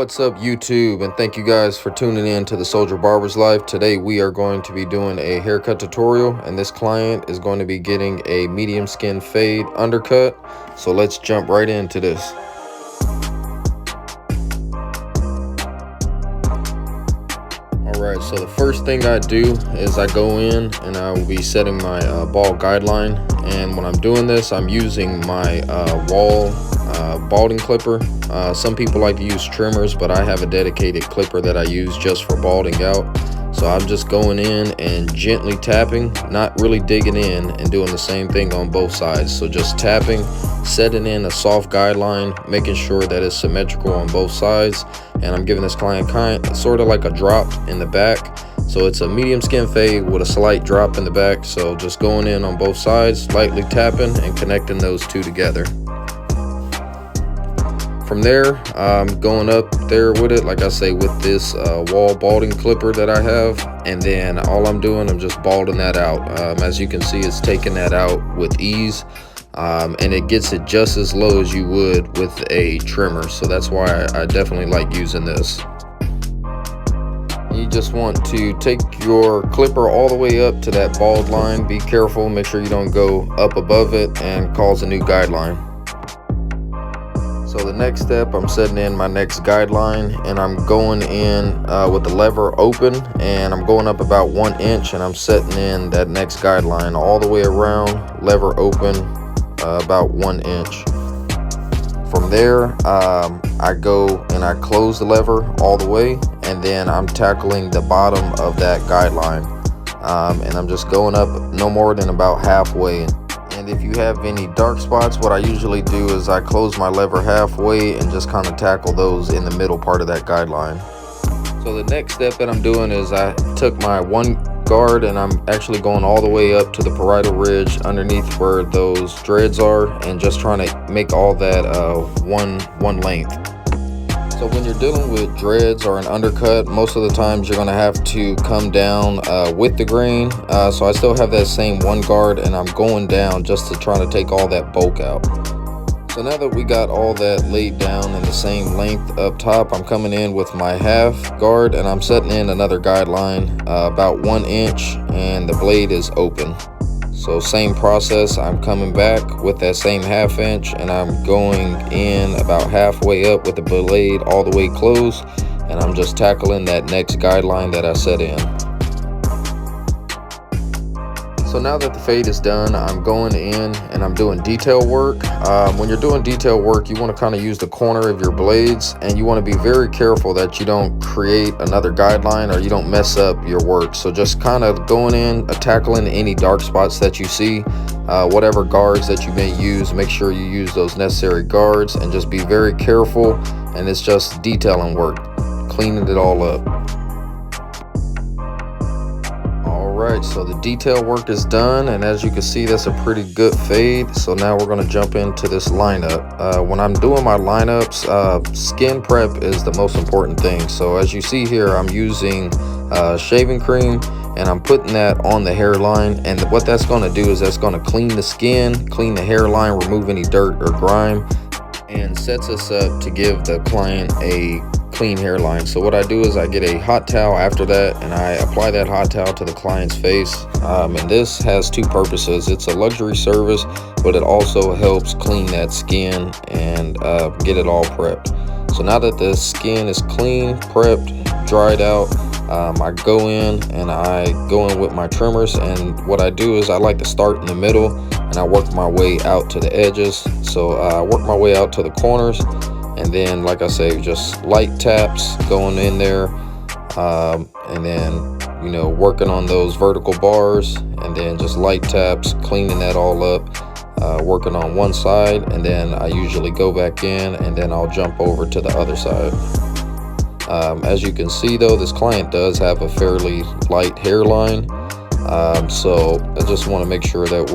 What's up, YouTube? And thank you guys for tuning in to the Soldier Barber's Life. Today we are going to be doing a haircut tutorial, and this client is going to be getting a medium skin fade undercut. So let's jump right into this. Alright, so the first thing I do is I go in and I will be setting my bald guideline. And when I'm doing this, I'm using my wall balding clipper. Some people like to use trimmers, but I have a dedicated clipper that I use just for balding out. So I'm just going in and gently tapping, not really digging in, and doing the same thing on both sides. So just tapping, setting in a soft guideline, making sure that it's symmetrical on both sides. And I'm giving this client sort of like a drop in the back. So it's a medium skin fade with a slight drop in the back. So just going in on both sides, lightly tapping and connecting those two together. From there, I'm going up there with it, like I say, with this wall balding clipper that I have. And then all I'm doing, I'm just balding that out. As you can see, it's taking that out with ease. And it gets it just as low as you would with a trimmer. So that's why I definitely like using this. You just want to take your clipper all the way up to that bald line. Be careful, make sure you don't go up above it and cause a new guideline. So the next step, I'm setting in my next guideline, and I'm going in with the lever open, and I'm going up about 1 inch, and I'm setting in that next guideline all the way around, lever open, about 1 inch. From there, I go and I close the lever all the way, and then I'm tackling the bottom of that guideline, and I'm just going up no more than about halfway. And if you have any dark spots, what I usually do is I close my lever halfway and just kind of tackle those in the middle part of that guideline. So the next step that I'm doing is I took my one guard and I'm actually going all the way up to the parietal ridge underneath where those dreads are, and just trying to make all that one length. So when you're dealing with dreads or an undercut, most of the times you're going to have to come down with the grain. So I still have that same one guard, and I'm going down just to try to take all that bulk out. So now that we got all that laid down in the same length up top, I'm coming in with my half guard, and I'm setting in another guideline about 1 inch, and the blade is open. So same process, I'm coming back with that same ½ inch, and I'm going in about halfway up with the blade all the way closed, and I'm just tackling that next guideline that I set in. So now that the fade is done, I'm going in and I'm doing detail work. When you're doing detail work, you want to kind of use the corner of your blades, and you want to be very careful that you don't create another guideline or you don't mess up your work. So just kind of going in, tackling any dark spots that you see, whatever guards that you may use, make sure you use those necessary guards, and just be very careful. And it's just detailing work, cleaning it all up. Alright, so the detail work is done, and as you can see, that's a pretty good fade. So now we're going to jump into this lineup. When I'm doing my lineups, skin prep is the most important thing. So as you see here, I'm using shaving cream, and I'm putting that on the hairline. And what that's going to do is that's going to clean the skin, clean the hairline, remove any dirt or grime, and sets us up to give the client a clean hairline. So what I do is I get a hot towel after that, and I apply that hot towel to the client's face. And this has two purposes. It's a luxury service, but it also helps clean that skin and get it all prepped. So now that the skin is clean, prepped, dried out, I go in and I go in with my trimmers, and what I do is I like to start in the middle and I work my way out to the edges. So I work my way out to the corners, and then, like I say, just light taps going in there, and then, you know, working on those vertical bars, and then just light taps, cleaning that all up, working on one side, and then I usually go back in and then I'll jump over to the other side. As you can see though, this client does have a fairly light hairline, so I just want to make sure that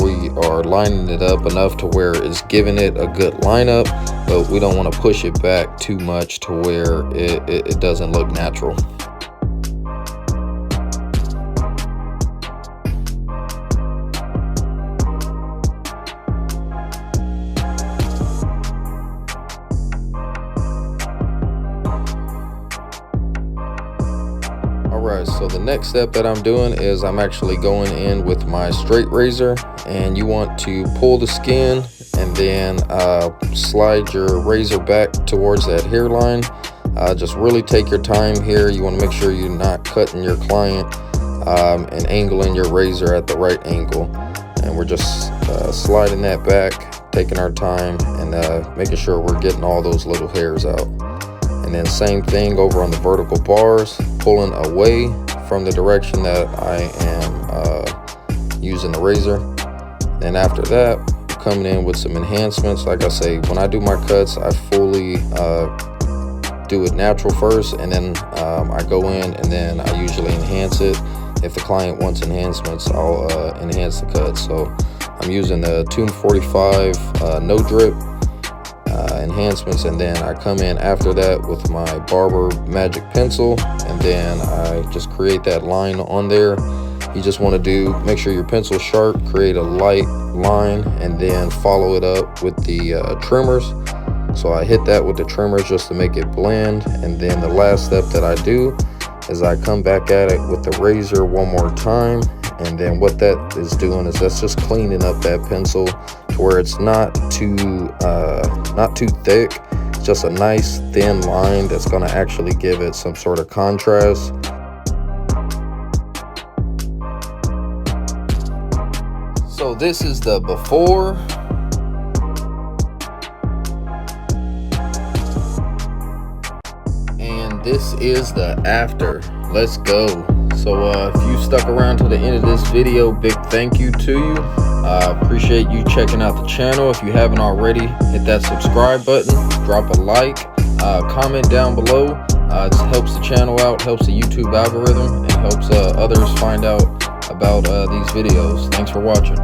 we are lining it up enough to where it's giving it a good lineup, but we don't want to push it back too much to where it doesn't look natural. guys, so the next step that I'm doing is I'm actually going in with my straight razor, and you want to pull the skin and then slide your razor back towards that hairline. Just really take your time here. You want to make sure you're not cutting your client and angling your razor at the right angle. And we're just sliding that back, taking our time, and making sure we're getting all those little hairs out. And then same thing over on the vertical bars, pulling away from the direction that I am using the razor. Then after that, coming in with some enhancements. Like I say, when I do my cuts, I fully do it natural first, and then I go in and then I usually enhance it. If the client wants enhancements, I'll enhance the cut. So I'm using the 245 no drip enhancements, and then I come in after that with my barber magic pencil, and then I just create that line on there. You just want to make sure your pencil's sharp, create a light line, and then follow it up with the trimmers. So I hit that with the trimmers just to make it blend. And then the last step that I do is I come back at it with the razor one more time. And then what that is doing is that's just cleaning up that pencil to where it's not too thick. It's just a nice thin line that's going to actually give it some sort of contrast. So this is the before. And this is the after. Let's go. So if you stuck around to the end of this video, big thank you to you. Appreciate you checking out the channel. If you haven't already, hit that subscribe button, drop a like, comment down below. It helps the channel out, helps the YouTube algorithm, and helps others find out about these videos. Thanks for watching.